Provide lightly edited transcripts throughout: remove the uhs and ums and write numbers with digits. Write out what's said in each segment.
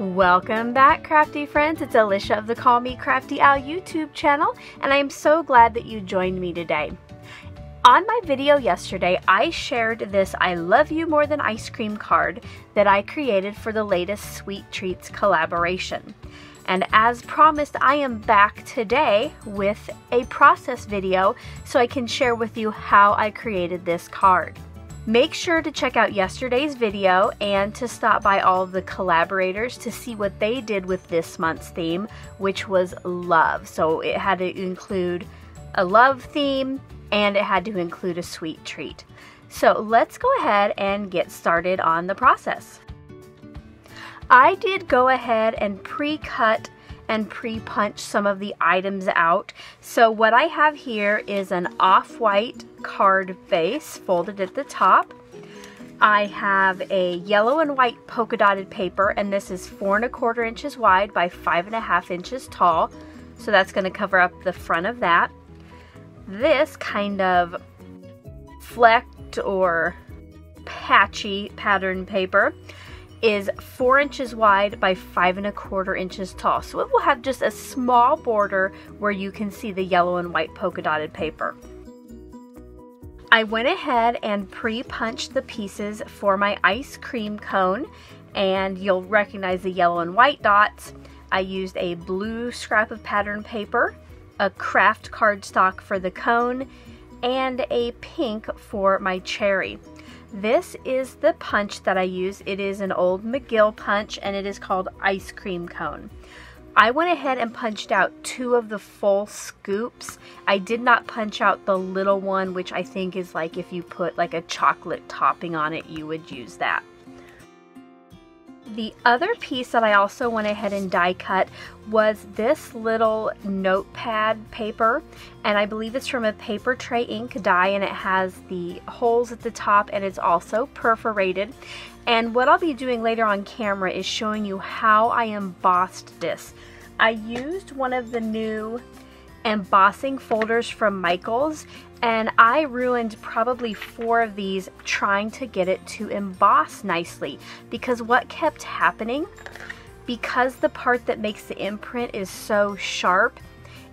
Welcome back, crafty friends. It's Alicia of the Call Me Crafty Al YouTube channel, and I am so glad that you joined me today. On my video yesterday, I shared this I Love You More Than Ice Cream card that I created for the latest Sweet Treats collaboration. And as promised, I am back today with a process video so I can share with you how I created this card. Make sure to check out yesterday's video and to stop by all of the collaborators to see what they did with this month's theme, which was love. So it had to include a love theme and it had to include a sweet treat. So let's go ahead and get started on the process. I did go ahead and pre-cut and pre-punch some of the items out. So what I have here is an off-white card face folded at the top. I have a yellow and white polka dotted paper, and this is 4 1/4 inches wide by 5 1/2 inches tall. So that's going to cover up the front of that. This kind of flecked or patchy pattern paper is 4 inches wide by 5 1/4 inches tall. So it will have just a small border where you can see the yellow and white polka dotted paper. I went ahead and pre-punched the pieces for my ice cream cone, and you'll recognize the yellow and white dots. I used a blue scrap of pattern paper, a craft cardstock for the cone, and a pink for my cherry. This is the punch that I use. It is an old McGill punch and it is called Ice Cream Cone. I went ahead and punched out 2 of the full scoops. I did not punch out the little one, which I think is like if you put like a chocolate topping on it, you would use that. The other piece that I also went ahead and die cut was this little notepad paper, and I believe it's from a paper tray ink die, and it has the holes at the top and it's also perforated. And what I'll be doing later on camera is showing you how I embossed this. I used one of the new embossing folders from Michaels, and I ruined probably 4 of these trying to get it to emboss nicely, because what kept happening, because the part that makes the imprint is so sharp,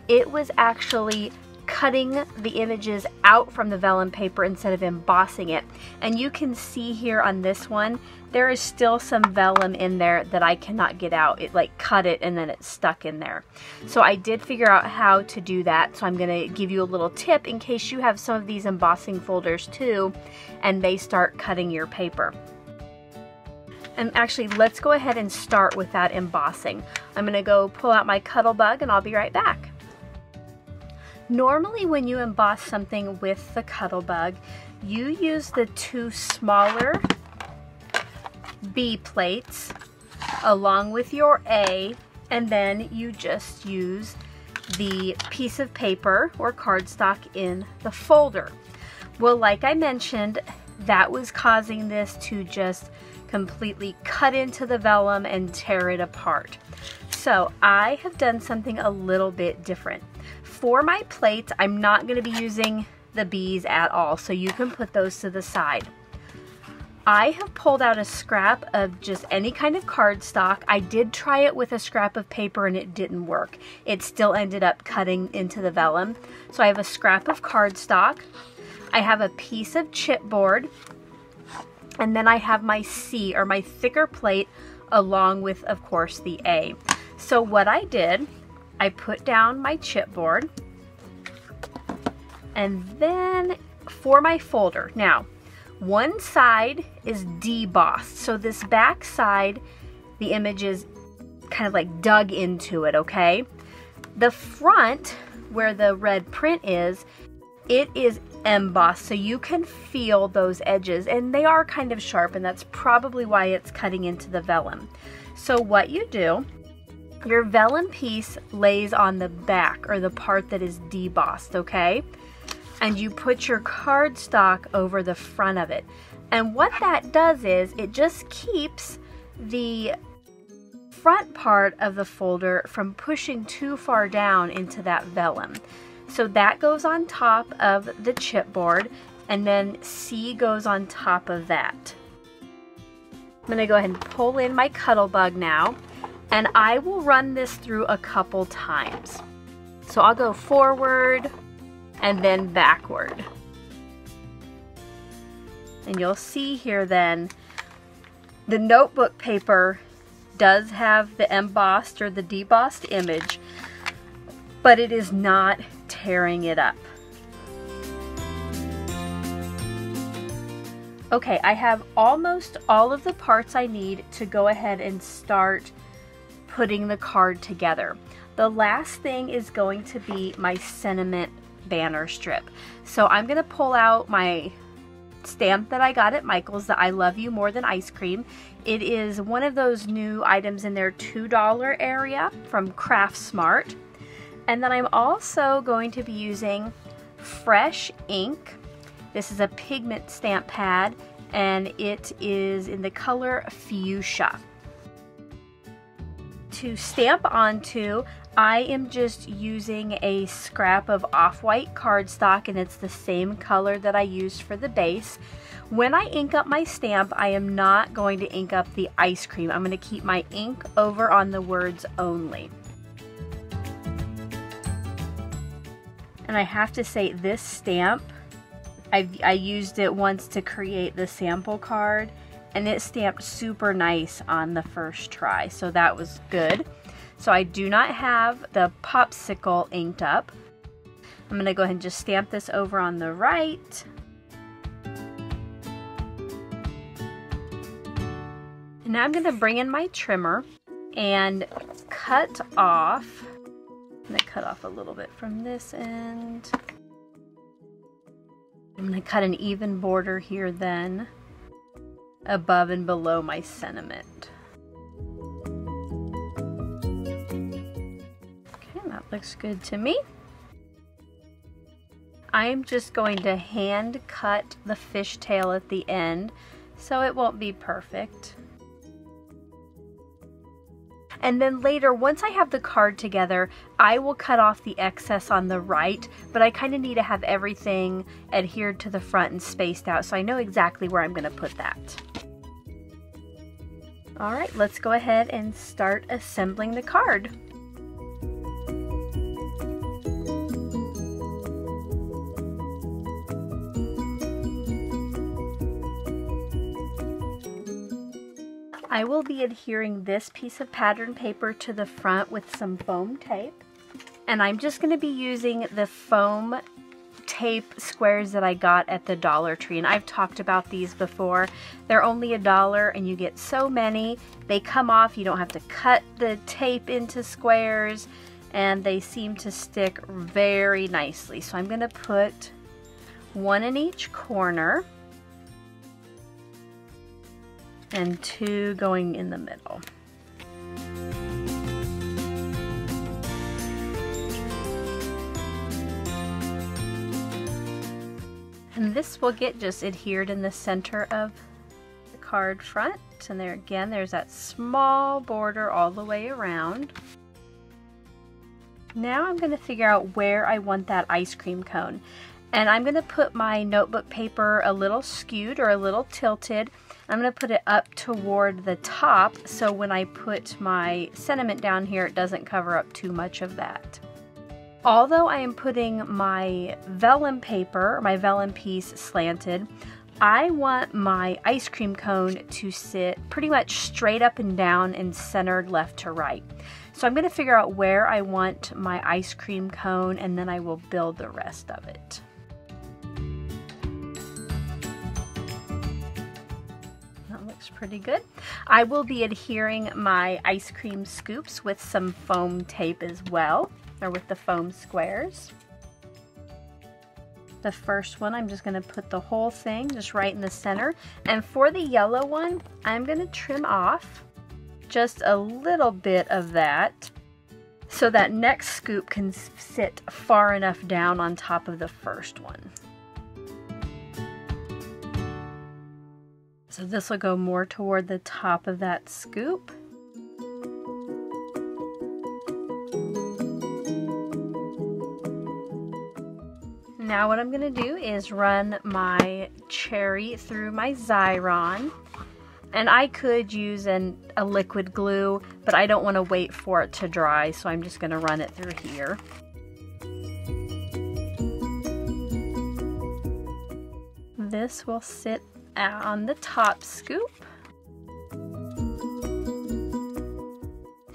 it was actually cutting the images out from the vellum paper instead of embossing it. And you can see here on this one, there is still some vellum in there that I cannot get out. It like cut it and then it's stuck in there. So I did figure out how to do that. So I'm gonna give you a little tip in case you have some of these embossing folders too and they start cutting your paper. And actually, let's go ahead and start with that embossing. I'm gonna go pull out my Cuttlebug and I'll be right back. Normally when you emboss something with the Cuttlebug, you use the 2 smaller B plates along with your A, and then you just use the piece of paper or cardstock in the folder. Well, like I mentioned, that was causing this to just completely cut into the vellum and tear it apart. So I have done something a little bit different. For my plates, I'm not going to be using the B's at all, so you can put those to the side. I have pulled out a scrap of just any kind of cardstock. I did try it with a scrap of paper and it didn't work. It still ended up cutting into the vellum. So I have a scrap of cardstock. I have a piece of chipboard. And then I have my C, or my thicker plate, along with, of course, the A. So what I did, I put down my chipboard, and then for my folder, now one side is debossed, so this back side, the image is kind of like dug into it, okay? The front, where the red print is, it is embossed, so you can feel those edges, and they are kind of sharp, and that's probably why it's cutting into the vellum. So what you do, your vellum piece lays on the back, or the part that is debossed, okay? And you put your cardstock over the front of it. And what that does is it just keeps the front part of the folder from pushing too far down into that vellum. So that goes on top of the chipboard, and then C goes on top of that. I'm going to go ahead and pull in my Cuttlebug now, and I will run this through a couple times. So I'll go forward and then backward. And you'll see here then, the notebook paper does have the embossed or the debossed image, but it is not tearing it up. Okay, I have almost all of the parts I need to go ahead and start putting the card together. The last thing is going to be my sentiment banner strip. So I'm going to pull out my stamp that I got at Michael's, that I love you more than ice cream. It is one of those new items in their $2 area from Craft Smart. And then I'm also going to be using fresh ink. This is a pigment stamp pad, and it is in the color Fuchsia. To stamp onto, I am just using a scrap of off-white cardstock, and it's the same color that I used for the base. When I ink up my stamp, I am not going to ink up the ice cream. I'm going to keep my ink over on the words only. And I have to say, this stamp, I used it once to create the sample card, and it stamped super nice on the first try, so that was good. So I do not have the popsicle inked up. I'm going to go ahead and just stamp this over on the right. And now I'm going to bring in my trimmer and cut off. I'm going to cut off a little bit from this end. I'm going to cut an even border here then, above and below my sentiment. Okay, that looks good to me. I'm just going to hand cut the fishtail at the end, so it won't be perfect. And then later, once I have the card together, I will cut off the excess on the right, but I kind of need to have everything adhered to the front and spaced out, so I know exactly where I'm going to put that. All right, let's go ahead and start assembling the card. I will be adhering this piece of pattern paper to the front with some foam tape. And I'm just going to be using the foam tape squares that I got at the Dollar Tree. And I've talked about these before. They're only $1 and you get so many. They come off, you don't have to cut the tape into squares, and they seem to stick very nicely. So I'm going to put one in each corner, and two going in the middle. And this will get just adhered in the center of the card front. And there again, there's that small border all the way around. Now I'm going to figure out where I want that ice cream cone. And I'm going to put my notebook paper a little skewed or a little tilted. I'm going to put it up toward the top, so when I put my sentiment down here, it doesn't cover up too much of that. Although I am putting my vellum paper, my vellum piece slanted, I want my ice cream cone to sit pretty much straight up and down and centered left to right. So I'm going to figure out where I want my ice cream cone, and then I will build the rest of it. Pretty good. I will be adhering my ice cream scoops with some foam tape as well, or with the foam squares. The first one, I'm just going to put the whole thing just right in the center. And for the yellow one, I'm going to trim off just a little bit of that so that next scoop can sit far enough down on top of the first one. So this will go more toward the top of that scoop. Now what I'm going to do is run my cherry through my Xyron. And I could use a liquid glue, but I don't want to wait for it to dry, so I'm just going to run it through here. This will sit on the top scoop.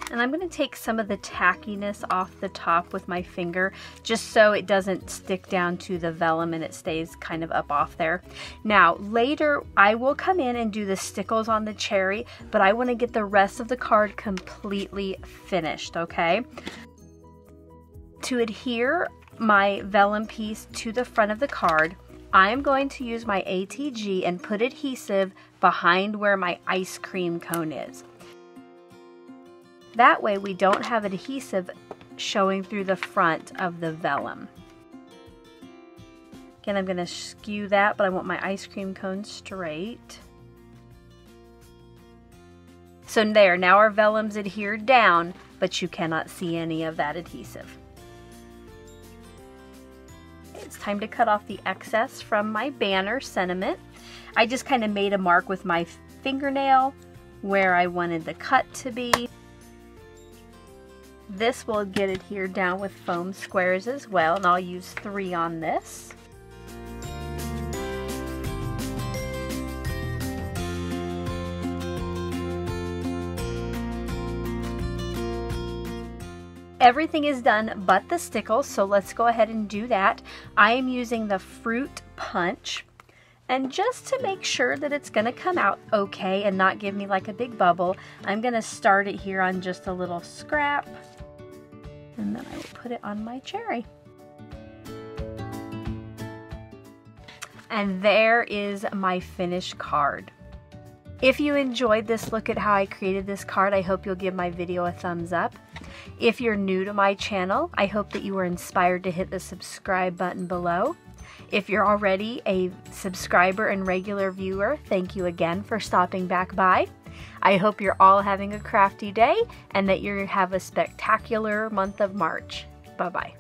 And I'm going to take some of the tackiness off the top with my finger, just so it doesn't stick down to the vellum and it stays kind of up off there. Now, later I will come in and do the stickles on the cherry, but I want to get the rest of the card completely finished, okay? To adhere my vellum piece to the front of the card, I am going to use my ATG and put adhesive behind where my ice cream cone is. That way we don't have adhesive showing through the front of the vellum. Again, I'm going to skew that, but I want my ice cream cone straight. So there, now our vellum's adhered down, but you cannot see any of that adhesive. It's time to cut off the excess from my banner sentiment. I just kind of made a mark with my fingernail where I wanted the cut to be. This will get adhered down with foam squares as well, and I'll use 3 on this. Everything is done but the stickles, so let's go ahead and do that. I am using the fruit punch, and just to make sure that it's going to come out okay and not give me like a big bubble, I'm going to start it here on just a little scrap, and then I will put it on my cherry. And there is my finished card. If you enjoyed this look at how I created this card, I hope you'll give my video a thumbs up. If you're new to my channel, I hope that you were inspired to hit the subscribe button below. If you're already a subscriber and regular viewer, thank you again for stopping back by. I hope you're all having a crafty day and that you have a spectacular month of March. Bye-bye.